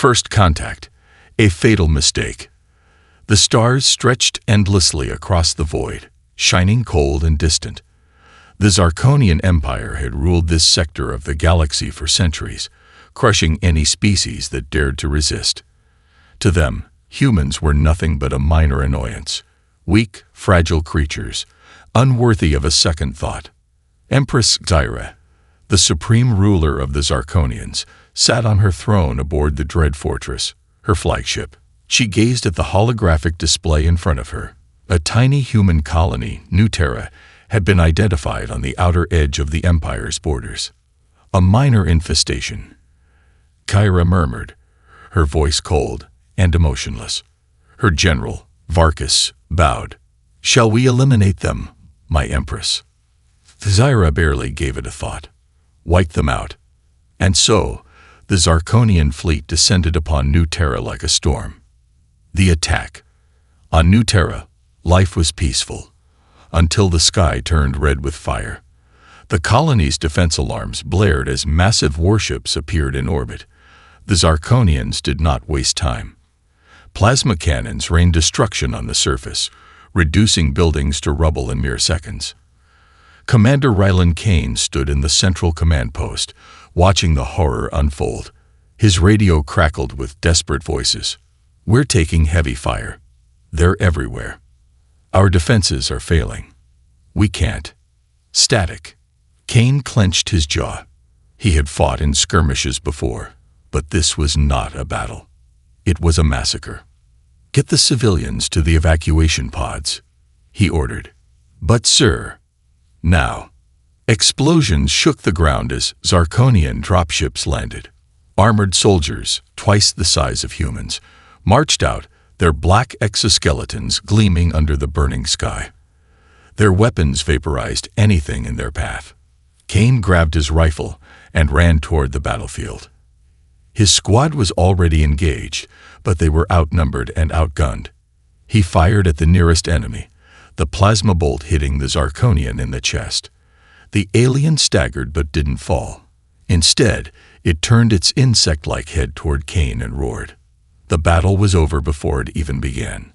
First contact, a fatal mistake. The stars stretched endlessly across the void, shining cold and distant. The Zarkonian Empire had ruled this sector of the galaxy for centuries, crushing any species that dared to resist. To them, humans were nothing but a minor annoyance, weak, fragile creatures, unworthy of a second thought. Empress Zyra, the supreme ruler of the Zarkonians, sat on her throne aboard the Dread Fortress, her flagship. She gazed at the holographic display in front of her. A tiny human colony, New Terra, had been identified on the outer edge of the Empire's borders. A minor infestation. Kyra murmured, her voice cold and emotionless. Her general, Varkas, bowed. "Shall we eliminate them, my Empress?" Zyra barely gave it a thought. Wipe them out. And so, the Zarkonian fleet descended upon New Terra like a storm. The attack. On New Terra, life was peaceful, until the sky turned red with fire. The colony's defense alarms blared as massive warships appeared in orbit. The Zarkonians did not waste time. Plasma cannons rained destruction on the surface, reducing buildings to rubble in mere seconds. Commander Kain stood in the central command post, watching the horror unfold. His radio crackled with desperate voices. "We're taking heavy fire. They're everywhere. Our defenses are failing. We can't." Static. Kain clenched his jaw. He had fought in skirmishes before, but this was not a battle. It was a massacre. "Get the civilians to the evacuation pods," he ordered. "But sir..." Now. Explosions shook the ground as Zarkonian dropships landed. Armored soldiers, twice the size of humans, marched out, their black exoskeletons gleaming under the burning sky. Their weapons vaporized anything in their path. Kain grabbed his rifle and ran toward the battlefield. His squad was already engaged, but they were outnumbered and outgunned. He fired at the nearest enemy, the plasma bolt hitting the Zarkonian in the chest. The alien staggered but didn't fall. Instead, it turned its insect-like head toward Kain and roared. The battle was over before it even began.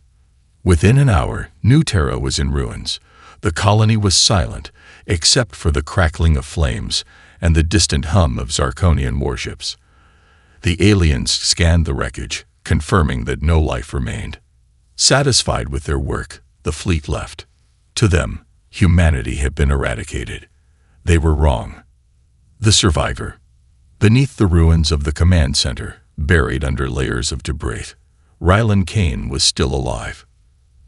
Within an hour, New Terra was in ruins. The colony was silent, except for the crackling of flames and the distant hum of Zarkonian warships. The aliens scanned the wreckage, confirming that no life remained. Satisfied with their work, the fleet left. To them, humanity had been eradicated. They were wrong. The survivor. Beneath the ruins of the command center, buried under layers of debris, Kain was still alive.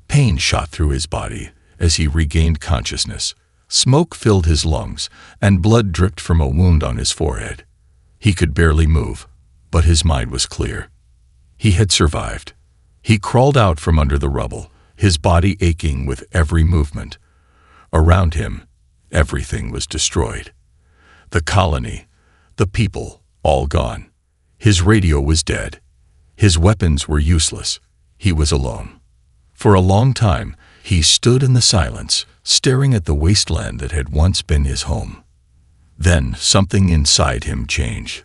Pain shot through his body as he regained consciousness. Smoke filled his lungs, and blood dripped from a wound on his forehead. He could barely move, but his mind was clear. He had survived. He crawled out from under the rubble, his body aching with every movement. Around him, everything was destroyed. The colony, the people, all gone. His radio was dead. His weapons were useless. He was alone. For a long time, he stood in the silence, staring at the wasteland that had once been his home. Then something inside him changed.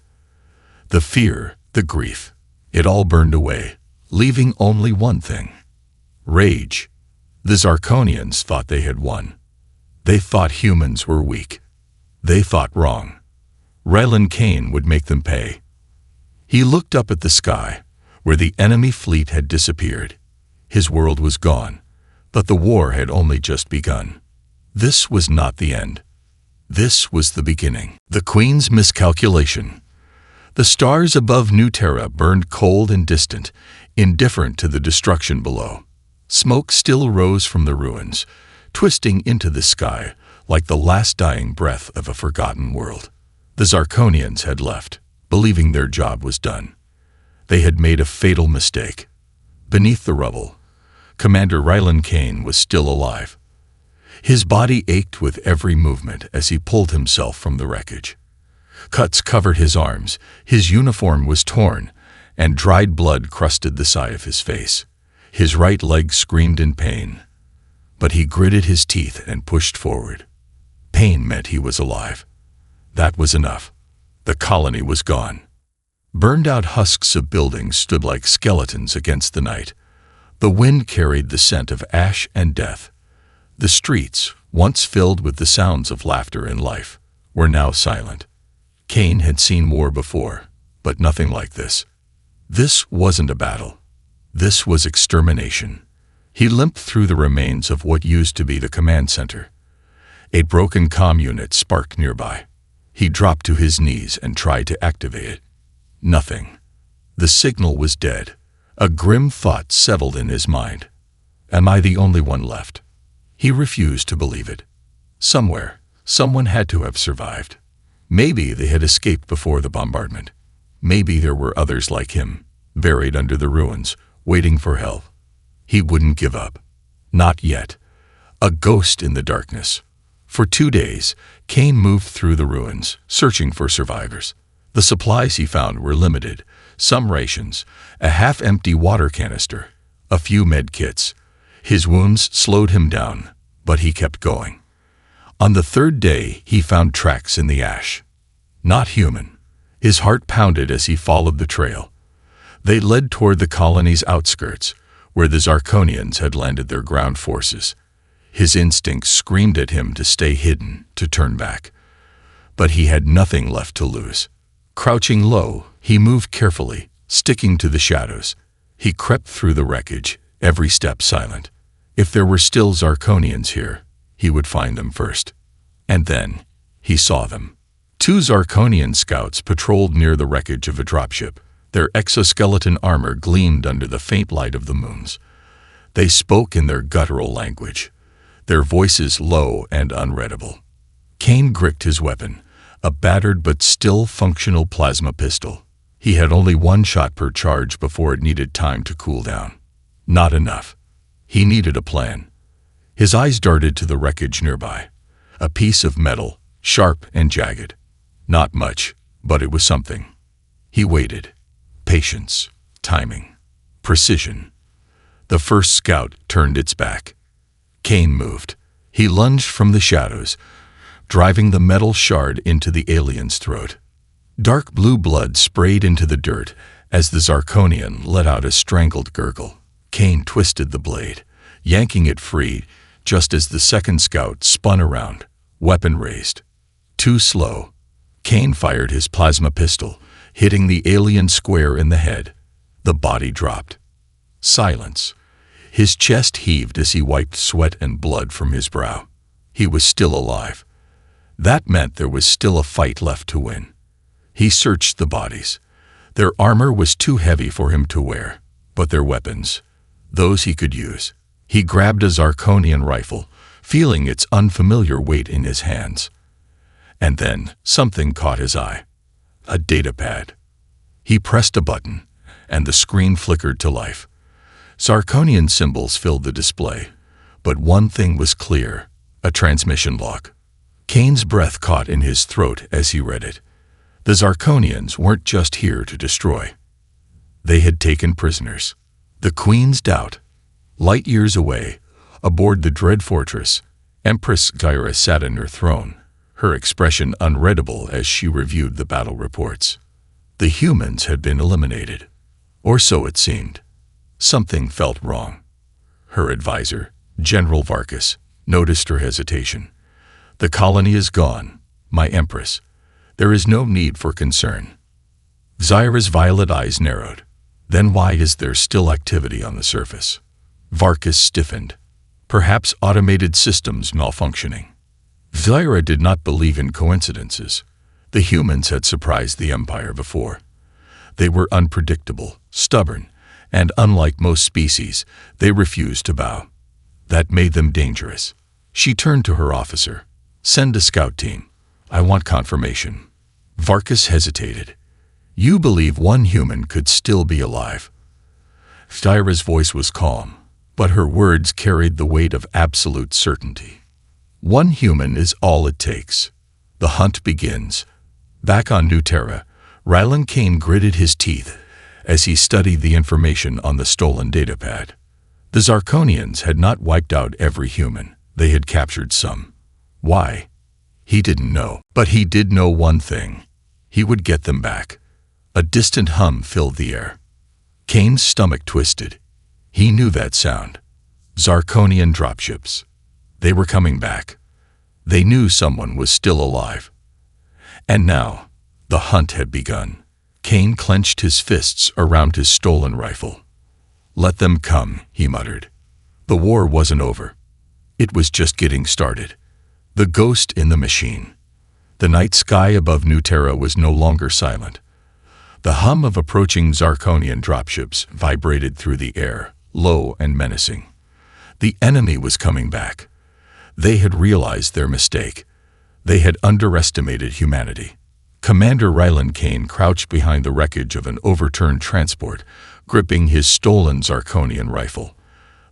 The fear, the grief, it all burned away, leaving only one thing: rage. The Zarkonians thought they had won. They thought humans were weak. They thought wrong. Kain would make them pay. He looked up at the sky, where the enemy fleet had disappeared. His world was gone, but the war had only just begun. This was not the end. This was the beginning. The Queen's miscalculation. The stars above New Terra burned cold and distant, indifferent to the destruction below. Smoke still rose from the ruins, twisting into the sky like the last dying breath of a forgotten world. The Zarkonians had left, believing their job was done. They had made a fatal mistake. Beneath the rubble, Commander Kain was still alive. His body ached with every movement as he pulled himself from the wreckage. Cuts covered his arms, his uniform was torn, and dried blood crusted the side of his face. His right leg screamed in pain. But he gritted his teeth and pushed forward. Pain meant he was alive. That was enough. The colony was gone. Burned-out husks of buildings stood like skeletons against the night. The wind carried the scent of ash and death. The streets, once filled with the sounds of laughter and life, were now silent. Kain had seen war before, but nothing like this. This wasn't a battle. This was extermination. He limped through the remains of what used to be the command center. A broken comm unit sparked nearby. He dropped to his knees and tried to activate it. Nothing. The signal was dead. A grim thought settled in his mind. Am I the only one left? He refused to believe it. Somewhere, someone had to have survived. Maybe they had escaped before the bombardment. Maybe there were others like him, buried under the ruins, waiting for help. He wouldn't give up. Not yet. A ghost in the darkness. For 2 days, Kain moved through the ruins, searching for survivors. The supplies he found were limited. Some rations, a half-empty water canister, a few med kits. His wounds slowed him down, but he kept going. On the 3rd day, he found tracks in the ash. Not human. His heart pounded as he followed the trail. They led toward the colony's outskirts, where the Zarkonians had landed their ground forces. His instincts screamed at him to stay hidden, to turn back. But he had nothing left to lose. Crouching low, he moved carefully, sticking to the shadows. He crept through the wreckage, every step silent. If there were still Zarkonians here, he would find them first. And then, he saw them. 2 Zarkonian scouts patrolled near the wreckage of a dropship. Their exoskeleton armor gleamed under the faint light of the moons. They spoke in their guttural language, their voices low and unreadable. Kain gripped his weapon, a battered but still functional plasma pistol. He had only 1 shot per charge before it needed time to cool down. Not enough. He needed a plan. His eyes darted to the wreckage nearby. A piece of metal, sharp and jagged. Not much, but it was something. He waited. Patience, timing, precision. The first scout turned its back. Kain moved. He lunged from the shadows, driving the metal shard into the alien's throat. Dark blue blood sprayed into the dirt as the Zarkonian let out a strangled gurgle. Kain twisted the blade, yanking it free just as the second scout spun around, weapon raised. Too slow. Kain fired his plasma pistol, hitting the alien square in the head. The body dropped. Silence. His chest heaved as he wiped sweat and blood from his brow. He was still alive. That meant there was still a fight left to win. He searched the bodies. Their armor was too heavy for him to wear, but their weapons, those he could use. He grabbed a Zarkonian rifle, feeling its unfamiliar weight in his hands. And then something caught his eye. A datapad. He pressed a button, and the screen flickered to life. Zarkonian symbols filled the display, but one thing was clear, a transmission log. Kain's breath caught in his throat as he read it. The Zarkonians weren't just here to destroy. They had taken prisoners. The Queen's doubt. Light years away, aboard the dread fortress, Empress Zyra sat in her throne, her expression unreadable as she reviewed the battle reports. The humans had been eliminated, or so it seemed. Something felt wrong. Her advisor, General Varkas, noticed her hesitation. The colony is gone, my Empress. There is no need for concern. Zyra's violet eyes narrowed. Then why is there still activity on the surface? Varkas stiffened. Perhaps automated systems malfunctioning. Zyra did not believe in coincidences. The humans had surprised the Empire before. They were unpredictable, stubborn, and unlike most species, they refused to bow. That made them dangerous. She turned to her officer. Send a scout team. I want confirmation. Varkas hesitated. You believe one human could still be alive. Zyra's voice was calm, but her words carried the weight of absolute certainty. One human is all it takes. The hunt begins. Back on New Terra, Rylan Kain gritted his teeth as he studied the information on the stolen datapad. The Zarkonians had not wiped out every human. They had captured some. Why? He didn't know. But he did know one thing. He would get them back. A distant hum filled the air. Kain's stomach twisted. He knew that sound. Zirconian dropships. They were coming back. They knew someone was still alive. And now, the hunt had begun. Kain clenched his fists around his stolen rifle. "Let them come," he muttered. The war wasn't over. It was just getting started. The ghost in the machine. The night sky above New Terra was no longer silent. The hum of approaching Zirconian dropships vibrated through the air, low and menacing. The enemy was coming back. They had realized their mistake. They had underestimated humanity. Commander Ryland Kain crouched behind the wreckage of an overturned transport, gripping his stolen Zirconian rifle.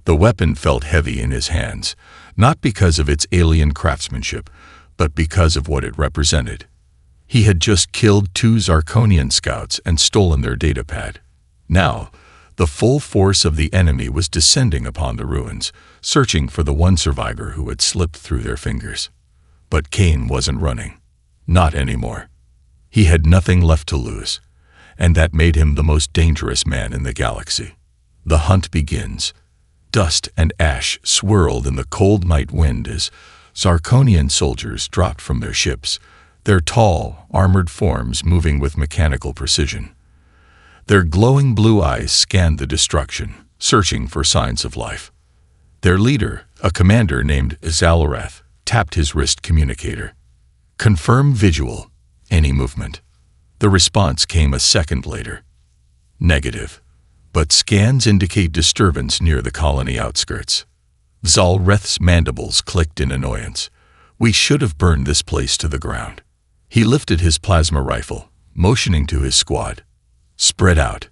The weapon felt heavy in his hands, not because of its alien craftsmanship, but because of what it represented. He had just killed 2 Zirconian scouts and stolen their datapad. Now, the full force of the enemy was descending upon the ruins, searching for the one survivor who had slipped through their fingers. But Kain wasn't running. Not anymore. He had nothing left to lose, and that made him the most dangerous man in the galaxy. The hunt begins. Dust and ash swirled in the cold night wind as Zirconian soldiers dropped from their ships, their tall, armored forms moving with mechanical precision. Their glowing blue eyes scanned the destruction, searching for signs of life. Their leader, a commander named Zalarath, tapped his wrist communicator. "Confirm visual. Any movement." The response came a second later. "Negative. But scans indicate disturbance near the colony outskirts." Zalrath's mandibles clicked in annoyance. "We should have burned this place to the ground." He lifted his plasma rifle, motioning to his squad. "Spread out.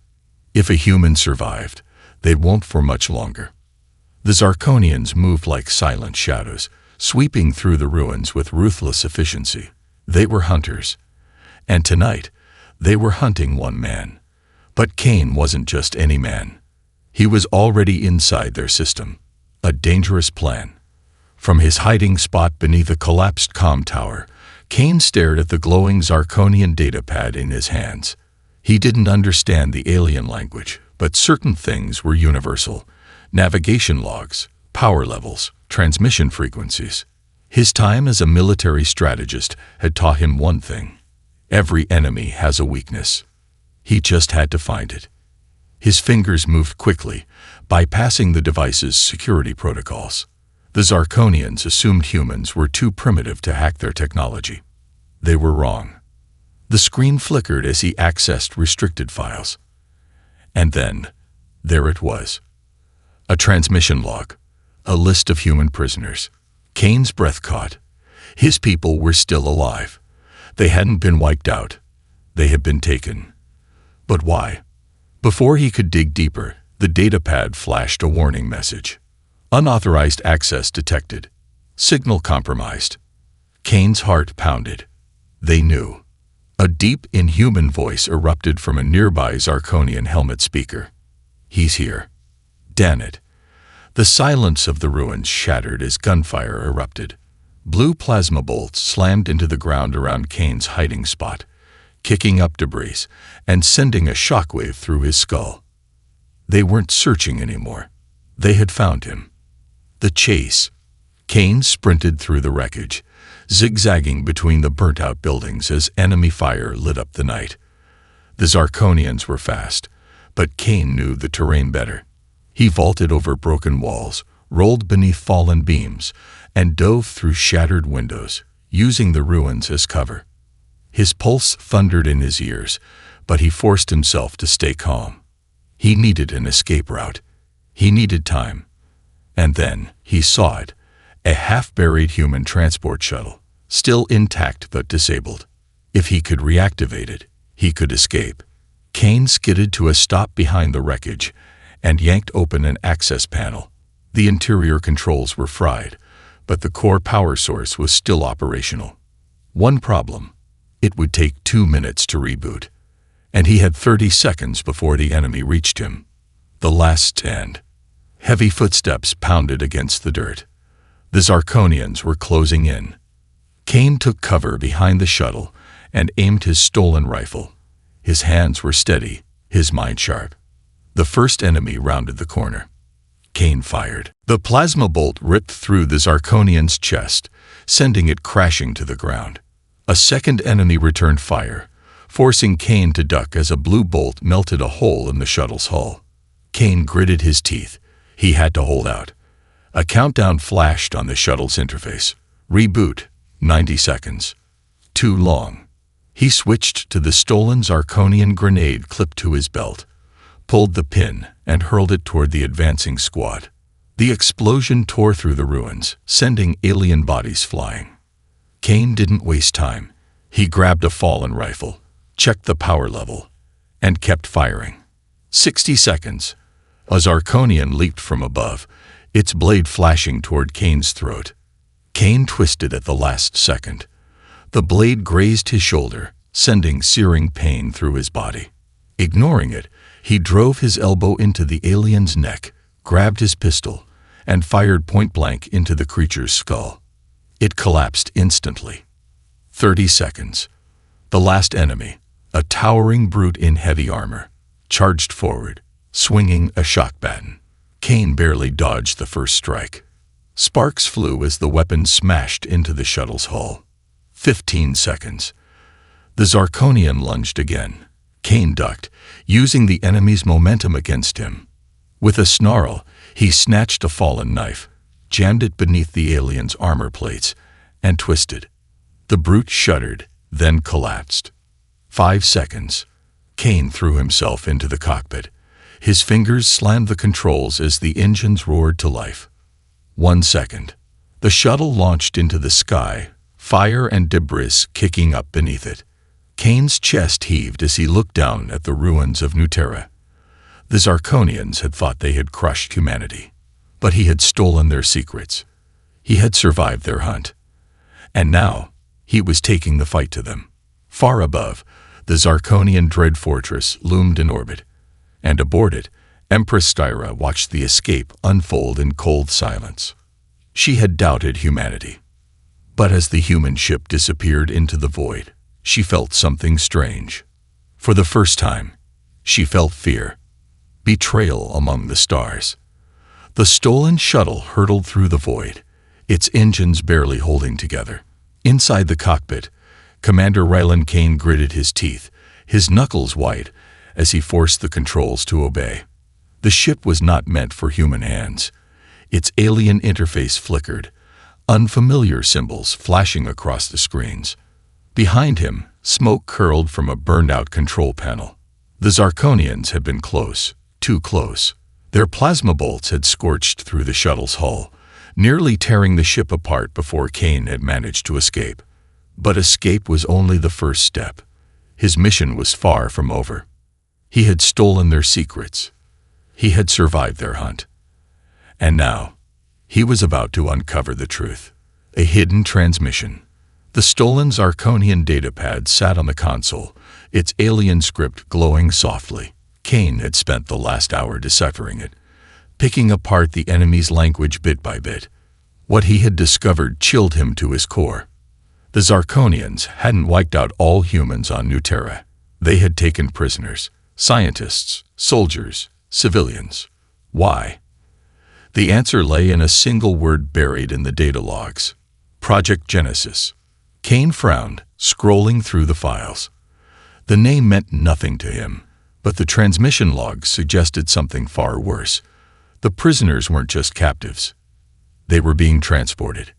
If a human survived, they won't for much longer." The Zirconians moved like silent shadows, sweeping through the ruins with ruthless efficiency. They were hunters. And tonight, they were hunting one man. But Kain wasn't just any man. He was already inside their system. A dangerous plan. From his hiding spot beneath a collapsed comm tower, Kain stared at the glowing Zirconian datapad in his hands. He didn't understand the alien language, but certain things were universal. Navigation logs, power levels, transmission frequencies. His time as a military strategist had taught him one thing. Every enemy has a weakness. He just had to find it. His fingers moved quickly, bypassing the device's security protocols. The Zirconians assumed humans were too primitive to hack their technology. They were wrong. The screen flickered as he accessed restricted files. And then, there it was. A transmission log. A list of human prisoners. Kain's breath caught. His people were still alive. They hadn't been wiped out. They had been taken. But why? Before he could dig deeper, the datapad flashed a warning message. Unauthorized access detected. Signal compromised. Kain's heart pounded. They knew. A deep, inhuman voice erupted from a nearby Zirconian helmet speaker. "He's here." Damn it. The silence of the ruins shattered as gunfire erupted. Blue plasma bolts slammed into the ground around Kain's hiding spot, kicking up debris and sending a shockwave through his skull. They weren't searching anymore. They had found him. The chase. Kain sprinted through the wreckage, zigzagging between the burnt-out buildings as enemy fire lit up the night. The Zirconians were fast, but Kain knew the terrain better. He vaulted over broken walls, rolled beneath fallen beams, and dove through shattered windows, using the ruins as cover. His pulse thundered in his ears, but he forced himself to stay calm. He needed an escape route. He needed time. And then he saw it, a half-buried human transport shuttle, still intact but disabled. If he could reactivate it, he could escape. Kain skidded to a stop behind the wreckage and yanked open an access panel. The interior controls were fried, but the core power source was still operational. One problem: it would take 2 minutes to reboot, and he had 30 seconds before the enemy reached him. The last stand. Heavy footsteps pounded against the dirt. The Zirconians were closing in. Kain took cover behind the shuttle and aimed his stolen rifle. His hands were steady, his mind sharp. The first enemy rounded the corner. Kain fired. The plasma bolt ripped through the Zarkonian's chest, sending it crashing to the ground. A second enemy returned fire, forcing Kain to duck as a blue bolt melted a hole in the shuttle's hull. Kain gritted his teeth. He had to hold out. A countdown flashed on the shuttle's interface. Reboot, 90 seconds. Too long. He switched to the stolen Zarkonian grenade clipped to his belt, pulled the pin, and hurled it toward the advancing squad. The explosion tore through the ruins, sending alien bodies flying. Kain didn't waste time. He grabbed a fallen rifle, checked the power level, and kept firing. 60 seconds. A Zarkonian leaped from above, its blade flashing toward Kain's throat. Kain twisted at the last second. The blade grazed his shoulder, sending searing pain through his body. Ignoring it, he drove his elbow into the alien's neck, grabbed his pistol, and fired point-blank into the creature's skull. It collapsed instantly. 30 seconds. The last enemy, a towering brute in heavy armor, charged forward, swinging a shock baton. Kain barely dodged the first strike. Sparks flew as the weapon smashed into the shuttle's hull. 15 seconds. The Zarkonian lunged again. Kain ducked, using the enemy's momentum against him. With a snarl, he snatched a fallen knife, jammed it beneath the alien's armor plates, and twisted. The brute shuddered, then collapsed. 5 seconds. Kain threw himself into the cockpit. His fingers slammed the controls as the engines roared to life. 1 second. The shuttle launched into the sky, fire and debris kicking up beneath it. Kain's chest heaved as he looked down at the ruins of Terra. The Zarkonians had thought they had crushed humanity, but he had stolen their secrets. He had survived their hunt. And now, he was taking the fight to them. Far above, the Zarkonian dread fortress loomed in orbit, and aboard it, Empress Zyra watched the escape unfold in cold silence. She had doubted humanity. But as the human ship disappeared into the void, she felt something strange. For the first time, she felt fear. Betrayal among the stars. The stolen shuttle hurtled through the void, its engines barely holding together. Inside the cockpit, Commander Rylan Kain gritted his teeth, his knuckles white, as he forced the controls to obey. The ship was not meant for human hands. Its alien interface flickered, unfamiliar symbols flashing across the screens. Behind him, smoke curled from a burned-out control panel. The Zarkonians had been close, too close. Their plasma bolts had scorched through the shuttle's hull, nearly tearing the ship apart before Kain had managed to escape. But escape was only the first step. His mission was far from over. He had stolen their secrets. He had survived their hunt. And now, he was about to uncover the truth. A hidden transmission. The stolen Zarkonian datapad sat on the console, its alien script glowing softly. Kain had spent the last hour deciphering it, picking apart the enemy's language bit by bit. What he had discovered chilled him to his core. The Zarkonians hadn't wiped out all humans on Terra. They had taken prisoners, scientists, soldiers, civilians. Why? The answer lay in a single word buried in the data logs. Project Genesis. Kain frowned, scrolling through the files. The name meant nothing to him, but the transmission logs suggested something far worse. The prisoners weren't just captives. They were being transported.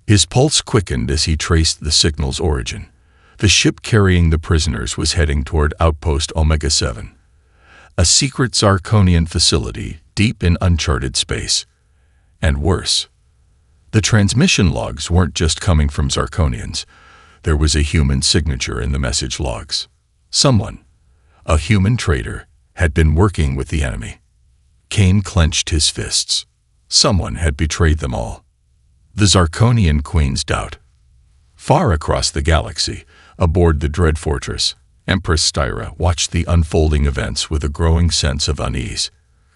His pulse quickened as he traced the signal's origin. The ship carrying the prisoners was heading toward Outpost Omega 7, a secret Zarkonian facility deep in uncharted space. And worse, the transmission logs weren't just coming from Zarkonians. There was a human signature in the message logs. Someone, a human traitor, had been working with the enemy. Kain clenched his fists. Someone had betrayed them all. The Zarkonian Queen's doubt. Far across the galaxy, aboard the dread fortress, Empress Zyra watched the unfolding events with a growing sense of unease.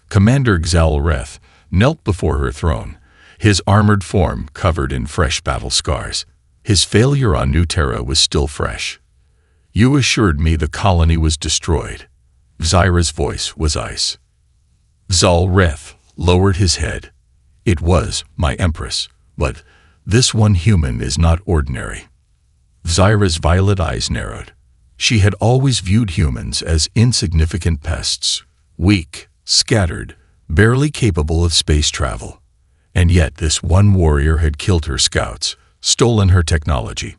Commander Xalreth knelt before her throne, his armored form covered in fresh battle scars. His failure on Terra was still fresh. You assured me the colony was destroyed. Zyra's voice was ice. Zal-Reth lowered his head. It was, my Empress, but this one human is not ordinary. Zyra's violet eyes narrowed. She had always viewed humans as insignificant pests, weak, scattered, barely capable of space travel. And yet this one warrior had killed her scouts, stolen her technology.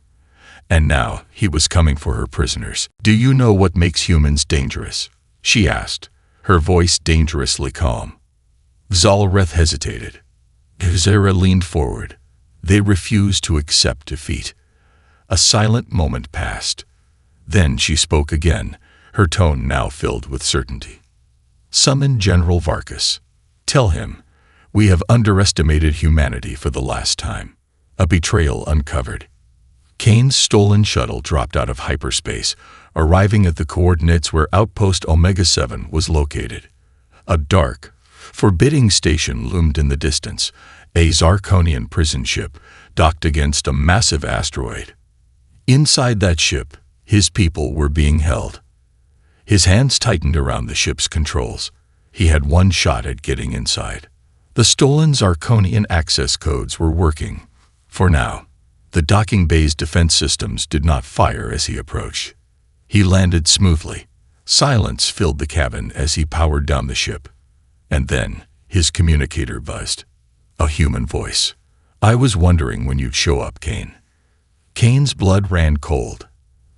And now he was coming for her prisoners. Do you know what makes humans dangerous? She asked, her voice dangerously calm. Zal-Reth hesitated. Zyra leaned forward. They refused to accept defeat. A silent moment passed. Then she spoke again, her tone now filled with certainty. Summon General Varkas. Tell him, we have underestimated humanity for the last time. A betrayal uncovered. Kain's stolen shuttle dropped out of hyperspace, arriving at the coordinates where Outpost Omega 7 was located. A dark, forbidding station loomed in the distance, a Zarkonian prison ship docked against a massive asteroid. Inside that ship, his people were being held. His hands tightened around the ship's controls. He had one shot at getting inside. The stolen Zarkonian access codes were working. For now, the docking bay's defense systems did not fire as he approached. He landed smoothly. Silence filled the cabin as he powered down the ship. And then, his communicator buzzed. A human voice. I was wondering when you'd show up, Kain. Kain's blood ran cold.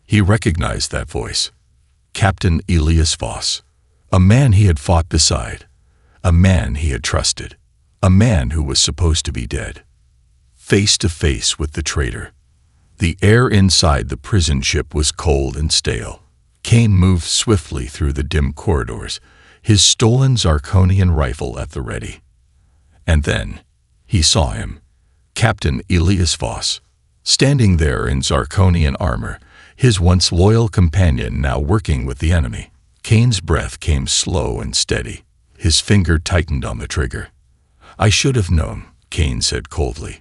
He recognized that voice. Captain Elias Voss. A man he had fought beside. A man he had trusted. A man who was supposed to be dead. Face to face with the traitor. The air inside the prison ship was cold and stale. Kain moved swiftly through the dim corridors, his stolen Zarkonian rifle at the ready. And then, he saw him. Captain Elias Voss. Standing there in Zarkonian armor, his once loyal companion now working with the enemy. Kain's breath came slow and steady. His finger tightened on the trigger. I should have known, Kain said coldly.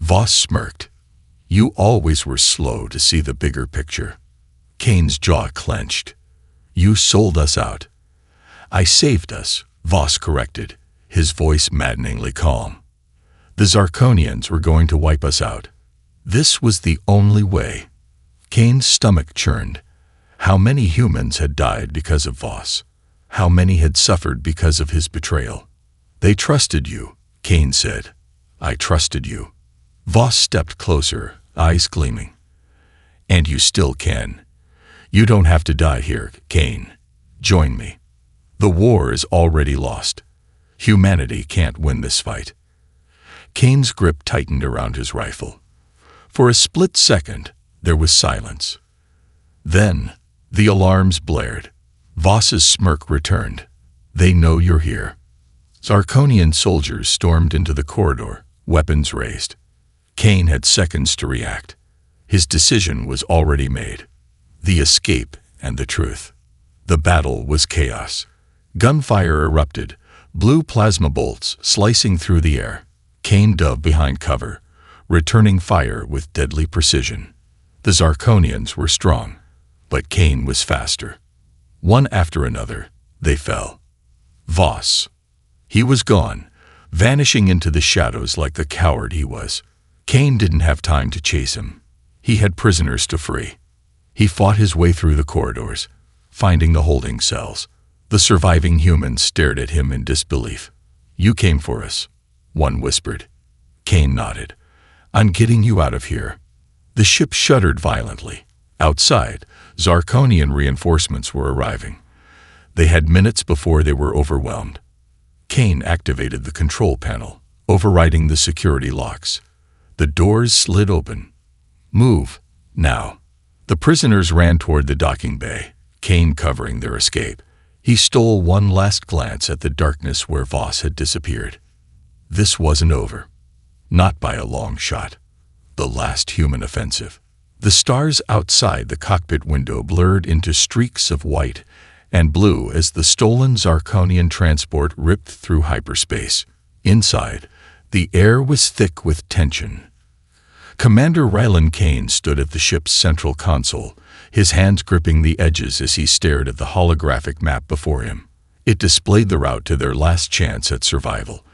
Voss smirked. You always were slow to see the bigger picture. Kain's jaw clenched. You sold us out. I saved us, Voss corrected, his voice maddeningly calm. The Zarkonians were going to wipe us out. This was the only way. Kain's stomach churned. How many humans had died because of Voss? How many had suffered because of his betrayal? They trusted you, Kain said. I trusted you. Voss stepped closer, eyes gleaming. And you still can. You don't have to die here, Kain. Join me. The war is already lost. Humanity can't win this fight. Kain's grip tightened around his rifle. For a split second, there was silence. Then, the alarms blared. Voss's smirk returned. They know you're here. Zarkonian soldiers stormed into the corridor, weapons raised. Kain had seconds to react. His decision was already made. The escape and the truth. The battle was chaos. Gunfire erupted, blue plasma bolts slicing through the air. Kain dove behind cover, returning fire with deadly precision. The Zarkonians were strong, but Kain was faster. One after another, they fell. Voss. He was gone, vanishing into the shadows like the coward he was. Kain didn't have time to chase him. He had prisoners to free. He fought his way through the corridors, finding the holding cells. The surviving humans stared at him in disbelief. You came for us, one whispered. Kain nodded. I'm getting you out of here. The ship shuddered violently. Outside, Zarkonian reinforcements were arriving. They had minutes before they were overwhelmed. Kain activated the control panel, overriding the security locks. The doors slid open. Move, now. The prisoners ran toward the docking bay, Kain covering their escape. He stole one last glance at the darkness where Voss had disappeared. This wasn't over. Not by a long shot. The last human offensive. The stars outside the cockpit window blurred into streaks of white and blue as the stolen Zarkonian transport ripped through hyperspace. Inside, the air was thick with tension. Commander Rylan Kain stood at the ship's central console, his hands gripping the edges as he stared at the holographic map before him. It displayed the route to their last chance at survival,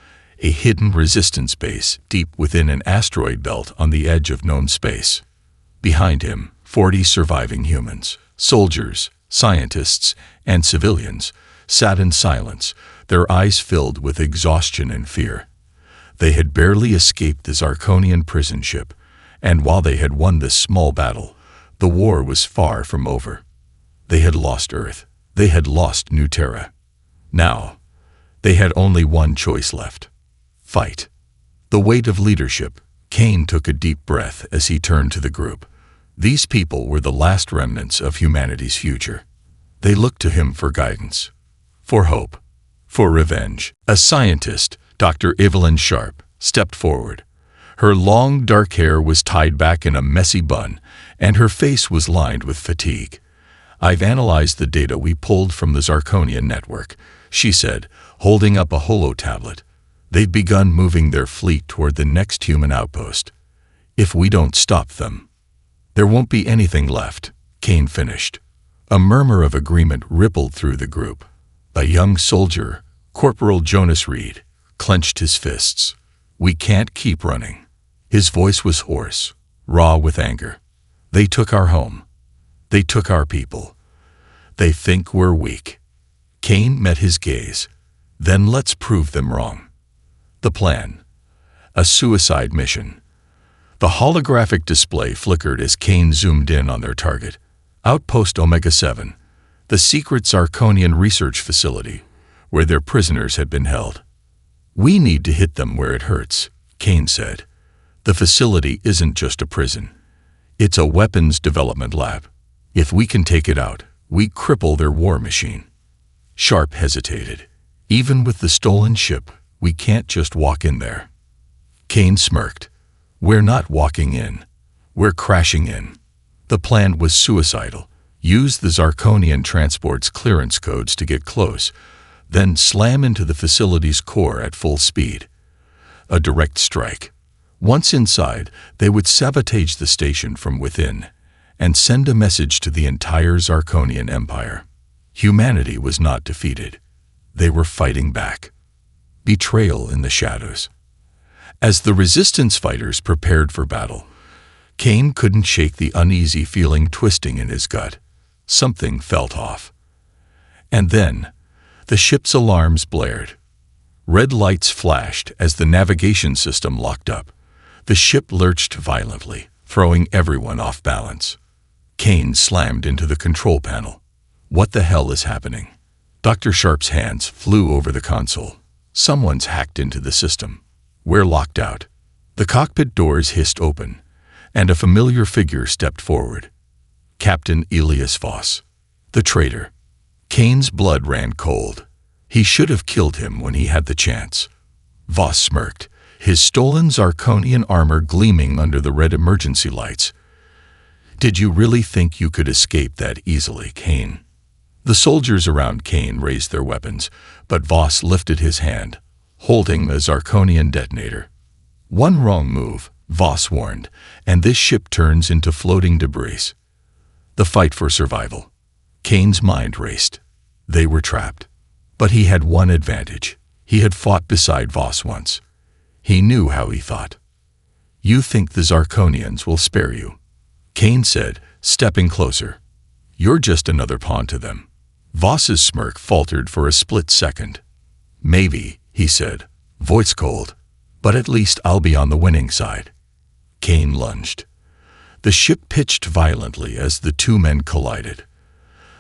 a hidden resistance base deep within an asteroid belt on the edge of known space. Behind him, 40 surviving humans, soldiers, scientists, and civilians, sat in silence, their eyes filled with exhaustion and fear. They had barely escaped the Zirconian prison ship, and while they had won this small battle, the war was far from over. They had lost Earth. They had lost New Terra. Now, they had only one choice left: fight. The weight of leadership. Kain took a deep breath as he turned to the group. These people were the last remnants of humanity's future. They looked to him for guidance, for hope, for revenge. A scientist, Dr. Evelyn Sharp, stepped forward. Her long, dark hair was tied back in a messy bun, and her face was lined with fatigue. "I've analyzed the data we pulled from the Zirconian network," she said, holding up a holo-tablet. "They've begun moving their fleet toward the next human outpost. If we don't stop them, there won't be anything left," Kain finished. A murmur of agreement rippled through the group. A young soldier, Corporal Jonas Reed, clenched his fists. "We can't keep running." His voice was hoarse, raw with anger. "They took our home. They took our people. They think we're weak." Kain met his gaze. "Then let's prove them wrong." The plan. A suicide mission. The holographic display flickered as Kain zoomed in on their target. Outpost Omega 7, the secret Zirconian research facility, where their prisoners had been held. "We need to hit them where it hurts," Kain said. "The facility isn't just a prison. It's a weapons development lab. If we can take it out, we cripple their war machine." Sharp hesitated. "Even with the stolen ship, we can't just walk in there." Kain smirked. "We're not walking in. We're crashing in." The plan was suicidal. Use the Zirconian transport's clearance codes to get close, then slam into the facility's core at full speed. A direct strike. Once inside, they would sabotage the station from within and send a message to the entire Zirconian Empire. Humanity was not defeated. They were fighting back. Betrayal in the shadows. As the resistance fighters prepared for battle, Kain couldn't shake the uneasy feeling twisting in his gut. Something felt off. And then, the ship's alarms blared. Red lights flashed as the navigation system locked up. The ship lurched violently, throwing everyone off balance. Kain slammed into the control panel. "What the hell is happening?" Dr. Sharp's hands flew over the console. "Someone's hacked into the system. We're locked out." The cockpit doors hissed open, and a familiar figure stepped forward. Captain Elias Voss, the traitor. Kain's blood ran cold. He should have killed him when he had the chance. Voss smirked, his stolen Zirconian armor gleaming under the red emergency lights. "Did you really think you could escape that easily, Kain?" The soldiers around Kain raised their weapons, but Voss lifted his hand, holding the Zirconian detonator. "One wrong move," Voss warned, "and this ship turns into floating debris." The fight for survival. Kain's mind raced. They were trapped. But he had one advantage. He had fought beside Voss once. He knew how he thought. "You think the Zirconians will spare you?" Kain said, stepping closer. "You're just another pawn to them." Voss's smirk faltered for a split second. "Maybe," he said, voice cold, "but at least I'll be on the winning side." Kain lunged. The ship pitched violently as the two men collided.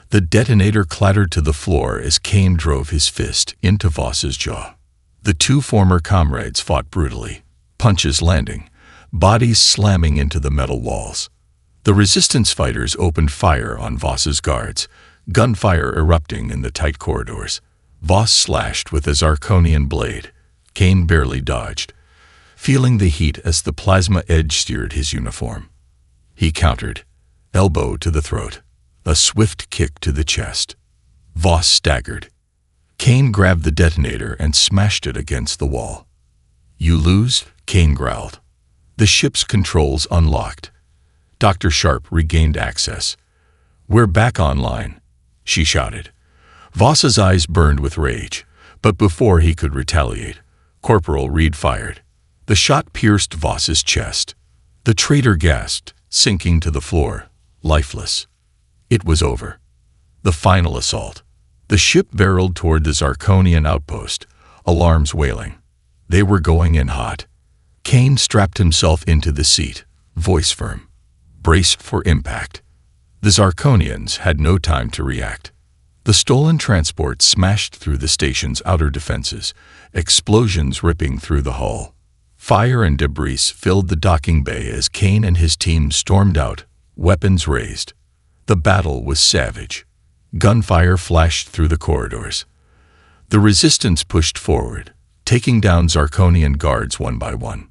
The detonator clattered to the floor as Kain drove his fist into Voss's jaw. The two former comrades fought brutally, punches landing, bodies slamming into the metal walls. The resistance fighters opened fire on Voss's guards, gunfire erupting in the tight corridors. Voss slashed with a Zirconian blade. Kain barely dodged, feeling the heat as the plasma edge seared his uniform. He countered, elbow to the throat, a swift kick to the chest. Voss staggered. Kain grabbed the detonator and smashed it against the wall. "You lose," Kain growled. The ship's controls unlocked. Dr. Sharp regained access. "We're back online," she shouted. Voss's eyes burned with rage, but before he could retaliate, Corporal Reed fired. The shot pierced Voss's chest. The traitor gasped, sinking to the floor, lifeless. It was over. The final assault. The ship barreled toward the Zirconian outpost, alarms wailing. They were going in hot. Kain strapped himself into the seat, voice firm, braced for impact. The Zirconians had no time to react. The stolen transport smashed through the station's outer defenses, explosions ripping through the hull. Fire and debris filled the docking bay as Kain and his team stormed out, weapons raised. The battle was savage. Gunfire flashed through the corridors. The resistance pushed forward, taking down Zirconian guards one by one.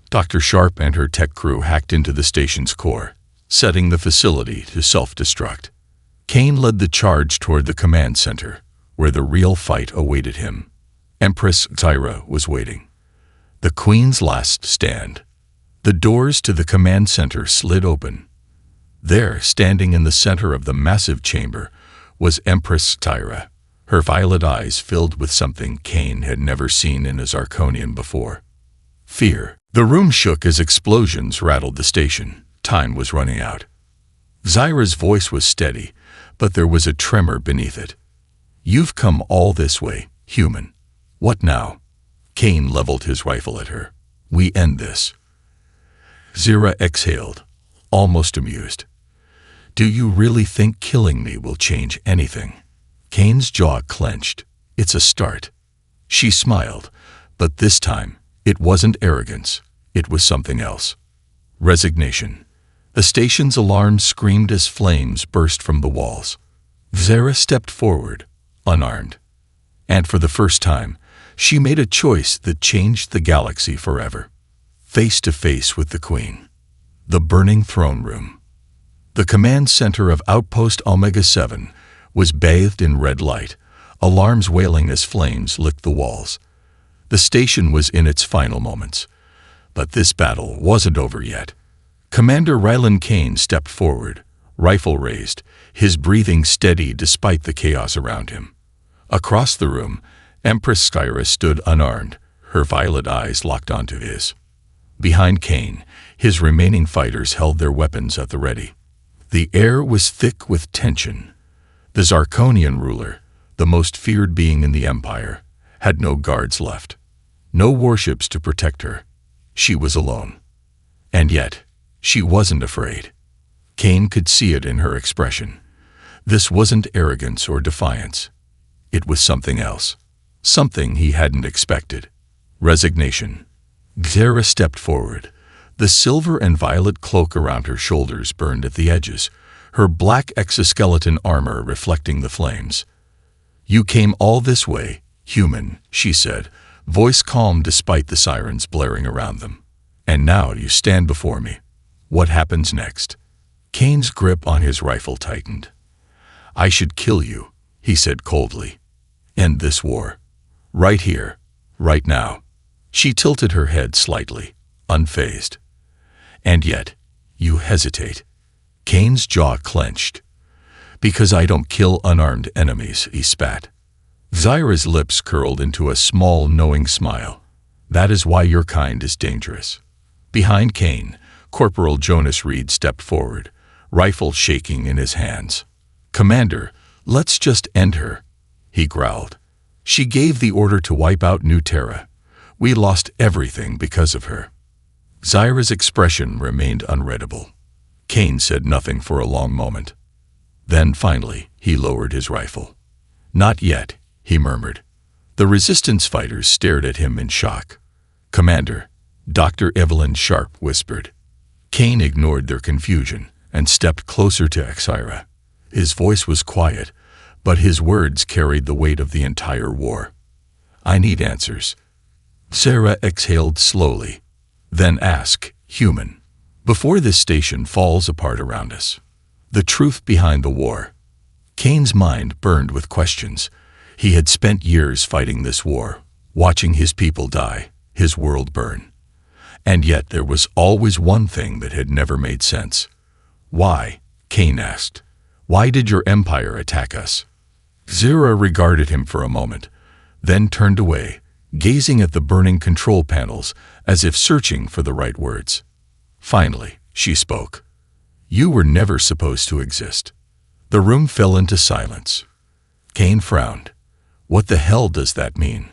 Dr. Sharp and her tech crew hacked into the station's core, setting the facility to self-destruct. Kain led the charge toward the command center, where the real fight awaited him. Empress Zyra was waiting. The Queen's last stand. The doors to the command center slid open. There, standing in the center of the massive chamber, was Empress Zyra, her violet eyes filled with something Kain had never seen in a Zirconian before. Fear. The room shook as explosions rattled the station. Time was running out. Zyra's voice was steady, but there was a tremor beneath it. "You've come all this way, human. What now?" Kain leveled his rifle at her. "We end this." Zyra exhaled, almost amused. "Do you really think killing me will change anything?" Kain's jaw clenched. "It's a start." She smiled, but this time, it wasn't arrogance. It was something else. Resignation. The station's alarm screamed as flames burst from the walls. Zyra stepped forward, unarmed. And for the first time, she made a choice that changed the galaxy forever. Face to face with the Queen. The burning throne room. The command center of Outpost Omega 7 was bathed in red light, alarms wailing as flames licked the walls. The station was in its final moments. But this battle wasn't over yet. Commander Rylan Kain stepped forward, rifle raised, his breathing steady despite the chaos around him. Across the room, Empress Zyra stood unarmed, her violet eyes locked onto his. Behind Kain, his remaining fighters held their weapons at the ready. The air was thick with tension. The Zirconian ruler, the most feared being in the Empire, had no guards left. No warships to protect her. She was alone. And yet, she wasn't afraid. Kain could see it in her expression. This wasn't arrogance or defiance. It was something else. Something he hadn't expected. Resignation. Zyra stepped forward. The silver and violet cloak around her shoulders burned at the edges, her black exoskeleton armor reflecting the flames. "You came all this way, human," she said, voice calm despite the sirens blaring around them. "And now you stand before me. What happens next?" Kain's grip on his rifle tightened. "I should kill you," he said coldly. "End this war. Right here, right now." She tilted her head slightly, unfazed. "And yet, you hesitate." Kain's jaw clenched. "Because I don't kill unarmed enemies," he spat. Zyra's lips curled into a small, knowing smile. "That is why your kind is dangerous." Behind Kain, Corporal Jonas Reed stepped forward, rifle shaking in his hands. "Commander, let's just end her," he growled. "She gave the order to wipe out New Terra. We lost everything because of her." Zyra's expression remained unreadable. Kain said nothing for a long moment. Then, finally, he lowered his rifle. "Not yet," he murmured. The resistance fighters stared at him in shock. "Commander," Dr. Evelyn Sharp whispered. Kain ignored their confusion and stepped closer to Zyra. His voice was quiet, but his words carried the weight of the entire war. "I need answers." Zyra exhaled slowly. "Then ask, human. Before this station falls apart around us. The truth behind the war." Kain's mind burned with questions. He had spent years fighting this war, watching his people die, his world burn. And yet there was always one thing that had never made sense. "Why?" Kain asked. Why did your empire attack us?" Zyra regarded him for a moment, then turned away, gazing at the burning control panels as if searching for the right words. Finally, she spoke. "You were never supposed to exist." The room fell into silence. Kain frowned. "What the hell does that mean?"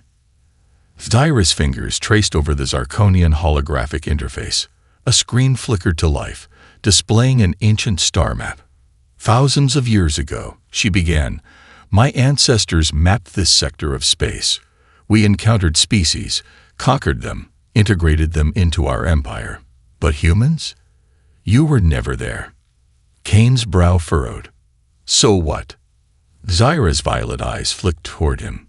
Zyra's fingers traced over the Zirconian holographic interface. A screen flickered to life, displaying an ancient star map. "Thousands of years ago," she began, "my ancestors mapped this sector of space. We encountered species, conquered them, integrated them into our empire. But humans? You were never there." Kain's brow furrowed. "So what?" Zyra's violet eyes flicked toward him.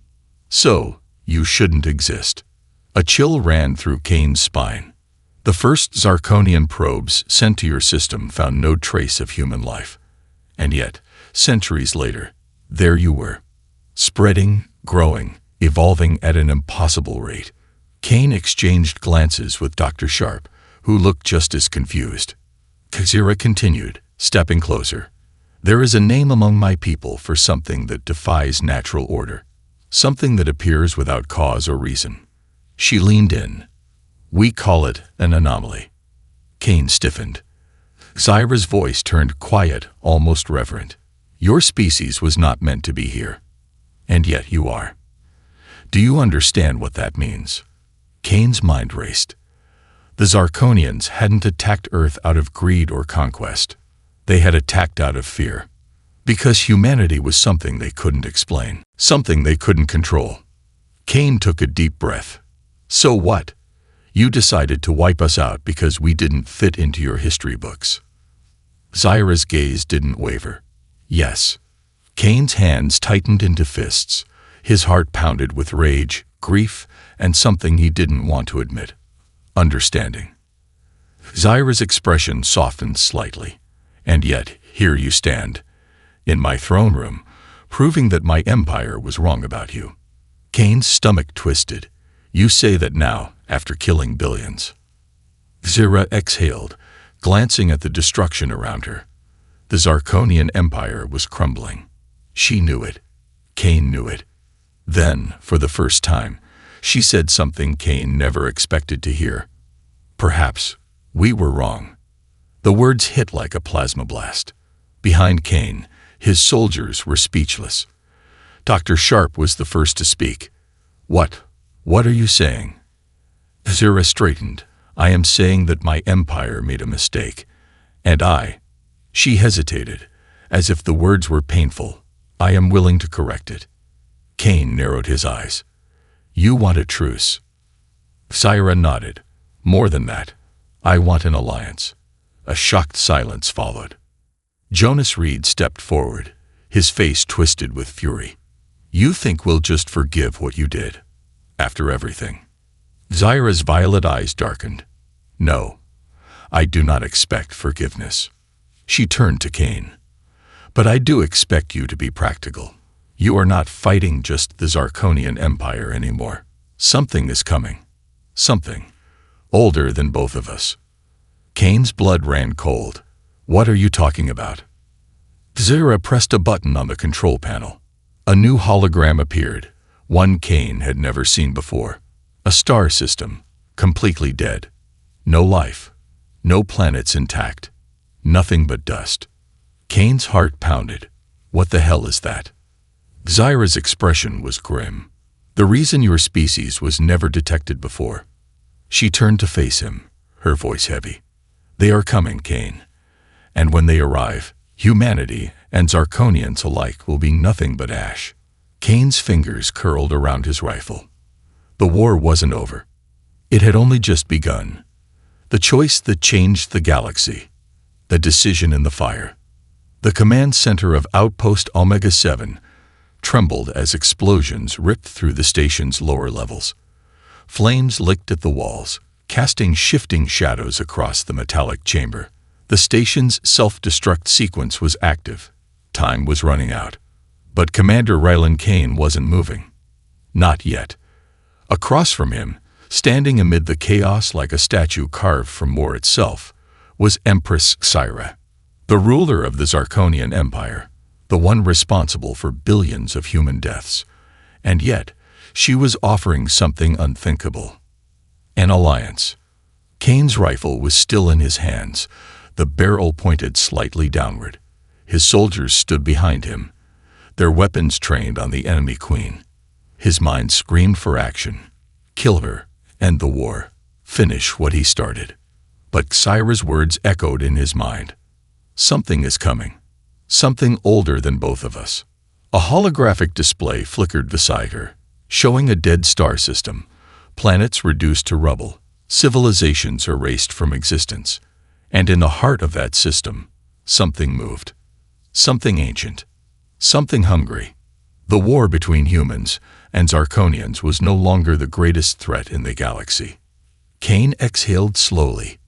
"So, you shouldn't exist." A chill ran through Kain's spine. The first Zirconian probes sent to your system found no trace of human life. And yet, centuries later, there you were. Spreading, growing, evolving at an impossible rate. Kain exchanged glances with Dr. Sharp, who looked just as confused. Zyra continued, stepping closer. "There is a name among my people for something that defies natural order. Something that appears without cause or reason." She leaned in. "We call it an anomaly." Kain stiffened. Zyra's voice turned quiet, almost reverent. "Your species was not meant to be here. And yet you are. Do you understand what that means?" Kain's mind raced. The Zirconians hadn't attacked Earth out of greed or conquest. They had attacked out of fear. Because humanity was something they couldn't explain, something they couldn't control. Kain took a deep breath. "So what? You decided to wipe us out because we didn't fit into your history books." Zyra's gaze didn't waver. "Yes." Kain's hands tightened into fists. His heart pounded with rage, grief, and something he didn't want to admit. Understanding. Zyra's expression softened slightly. "And yet, here you stand, in my throne room, proving that my empire was wrong about you." Kain's stomach twisted. "You say that now, after killing billions." Zyra exhaled, glancing at the destruction around her. The Zirconian Empire was crumbling. She knew it. Kain knew it. Then, for the first time, she said something Kain never expected to hear. "Perhaps we were wrong." The words hit like a plasma blast. Behind Kain, his soldiers were speechless. Dr. Sharp was the first to speak. What are you saying?" Zyra straightened. "I am saying that my empire made a mistake. And She hesitated, as if the words were painful. "I am willing to correct it." Kain narrowed his eyes. "You want a truce?" Zyra nodded. "More than that. I want an alliance." A shocked silence followed. Jonas Reed stepped forward, his face twisted with fury. "You think we'll just forgive what you did? After everything?" Zyra's violet eyes darkened. "No, I do not expect forgiveness." She turned to Kain. "But I do expect you to be practical. You are not fighting just the Zirconian Empire anymore. Something is coming. Something older than both of us." Kain's blood ran cold. "What are you talking about?" Zyra pressed a button on the control panel. A new hologram appeared, one Kain had never seen before. A star system, completely dead. No life, no planets intact. Nothing but dust. Kain's heart pounded. "What the hell is that?" Zyra's expression was grim. "The reason your species was never detected before." She turned to face him, her voice heavy. "They are coming, Kain. And when they arrive, humanity and Zirconians alike will be nothing but ash." Kain's fingers curled around his rifle. The war wasn't over. It had only just begun. The choice that changed the galaxy. The decision in the fire. The command center of Outpost Omega 7 trembled as explosions ripped through the station's lower levels. Flames licked at the walls, casting shifting shadows across the metallic chamber. The station's self-destruct sequence was active. Time was running out. But Commander Rylan Kain wasn't moving. Not yet. Across from him, standing amid the chaos like a statue carved from war itself, was Empress Zyra, the ruler of the Zirconian Empire, the one responsible for billions of human deaths. And yet, she was offering something unthinkable. An alliance. Kain's rifle was still in his hands, the barrel pointed slightly downward. His soldiers stood behind him, their weapons trained on the enemy queen. His mind screamed for action. Kill her, end the war, finish what he started. But Zyra's words echoed in his mind. Something is coming. Something older than both of us. A holographic display flickered beside her, showing a dead star system, planets reduced to rubble, civilizations erased from existence. And in the heart of that system, something moved. Something ancient. Something hungry. The war between humans and Zirconians was no longer the greatest threat in the galaxy. Kain exhaled slowly.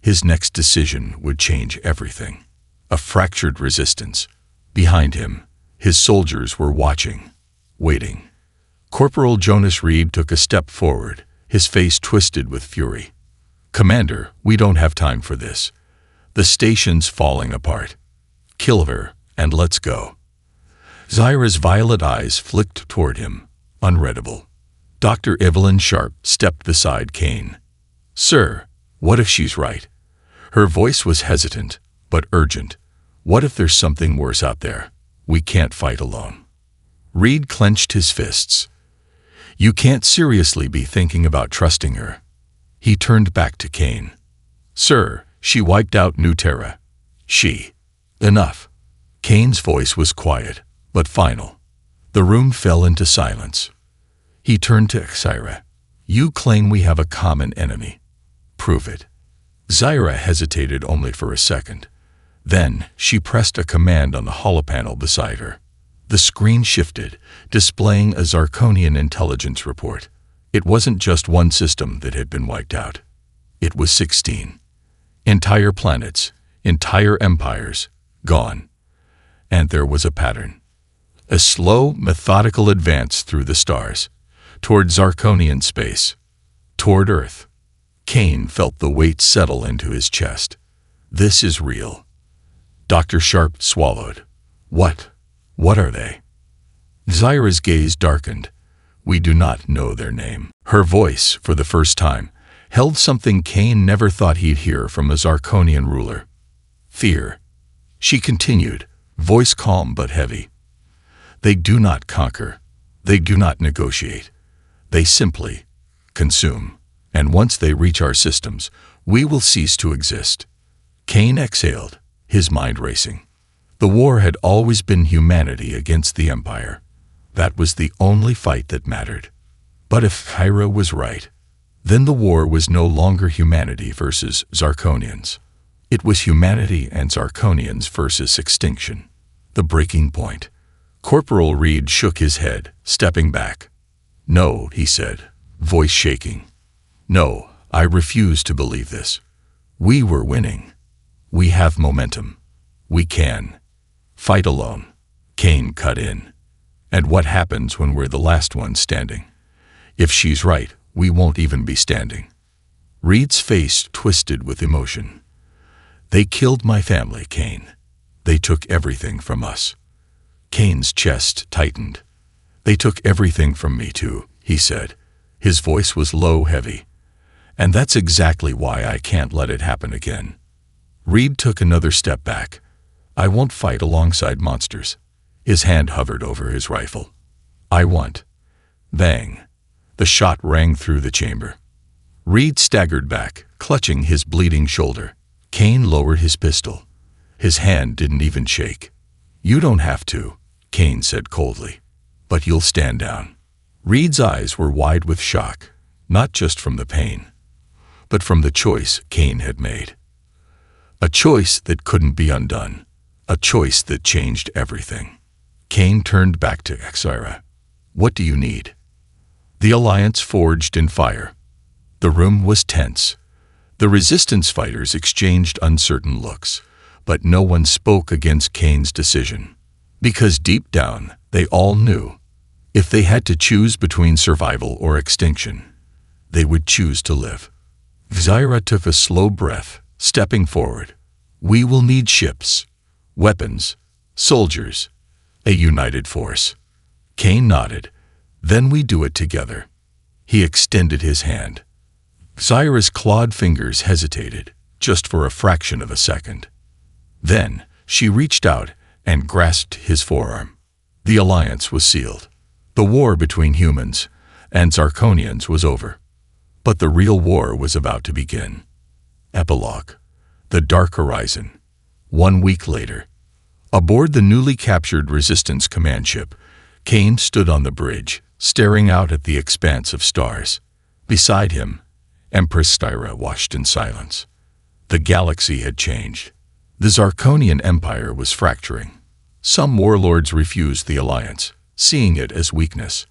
His next decision would change everything. A fractured resistance. Behind him, his soldiers were watching, waiting. Corporal Jonas Reed took a step forward, his face twisted with fury. "Commander, we don't have time for this. The station's falling apart. Kill her, and let's go." Zyra's violet eyes flicked toward him, unreadable. Dr. Evelyn Sharp stepped beside Kain. "Sir, what if she's right?" Her voice was hesitant, but urgent. "What if there's something worse out there? We can't fight alone." Reed clenched his fists. "You can't seriously be thinking about trusting her." He turned back to Kain. "Sir, she wiped out New Terra. She." "Enough." Kain's voice was quiet, but final. The room fell into silence. He turned to Zyra. "You claim we have a common enemy. Prove it." Zyra hesitated only for a second. Then she pressed a command on the holopanel beside her. The screen shifted, displaying a Zirconian intelligence report. It wasn't just one system that had been wiped out. It was 16. Entire planets, entire empires, gone. And there was a pattern. A slow, methodical advance through the stars, toward Zirconian space, toward Earth. Kain felt the weight settle into his chest. This is real. Dr. Sharp swallowed. What are they?" Zyra's gaze darkened. "We do not know their name." Her voice, for the first time, held something Kain never thought he'd hear from a Zirconian ruler. Fear. She continued, voice calm but heavy. "They do not conquer. They do not negotiate. They simply consume. And once they reach our systems, we will cease to exist." Kain exhaled, his mind racing. The war had always been humanity against the Empire. That was the only fight that mattered. But if Zyra was right, then the war was no longer humanity versus Zirconians. It was humanity and Zirconians versus extinction. The breaking point. Corporal Reed shook his head, stepping back. "No," he said, voice shaking. "No, I refuse to believe this. We were winning. We have momentum. We can fight alone." Kain cut in. "And what happens when we're the last one standing? If she's right, we won't even be standing." Reed's face twisted with emotion. "They killed my family, Kain. They took everything from us." Kain's chest tightened. "They took everything from me too," he said. His voice was low, heavy. "And that's exactly why I can't let it happen again." Reed took another step back. "I won't fight alongside monsters." His hand hovered over his rifle. "I want." Bang. The shot rang through the chamber. Reed staggered back, clutching his bleeding shoulder. Kain lowered his pistol. His hand didn't even shake. "You don't have to," Kain said coldly. "But you'll stand down." Reed's eyes were wide with shock, not just from the pain, but from the choice Kain had made. A choice that couldn't be undone. A choice that changed everything. Kain turned back to Zyra. "What do you need?" The alliance forged in fire. The room was tense. The resistance fighters exchanged uncertain looks, but no one spoke against Kain's decision. Because deep down, they all knew. If they had to choose between survival or extinction, they would choose to live. Zyra took a slow breath, stepping forward. "We will need ships, weapons, soldiers, A united force. Kain nodded. Then we do it together. He extended his hand. Zyra's clawed fingers hesitated, just for a fraction of a second. Then, she reached out and grasped his forearm. The alliance was sealed. The war between humans and Zarkonians was over. But the real war was about to begin. Epilogue. The Dark Horizon. 1 week later. Aboard the newly captured Resistance command ship, Kain stood on the bridge, staring out at the expanse of stars. Beside him, Empress Zyra watched in silence. The galaxy had changed. The Zarkonian Empire was fracturing. Some warlords refused the alliance, seeing it as weakness.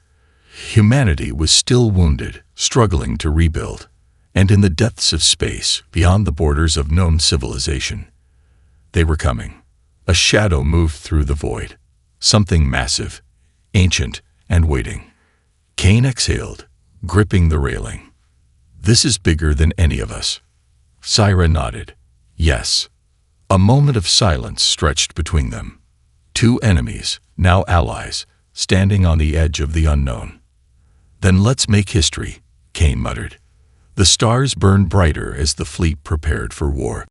Humanity was still wounded, struggling to rebuild. And in the depths of space, beyond the borders of known civilization, they were coming. A shadow moved through the void. Something massive, ancient, and waiting. Kain exhaled, gripping the railing. This is bigger than any of us. Zyra nodded. Yes. A moment of silence stretched between them. Two enemies, now allies, standing on the edge of the unknown. Then let's make history, Kain muttered. The stars burned brighter as the fleet prepared for war.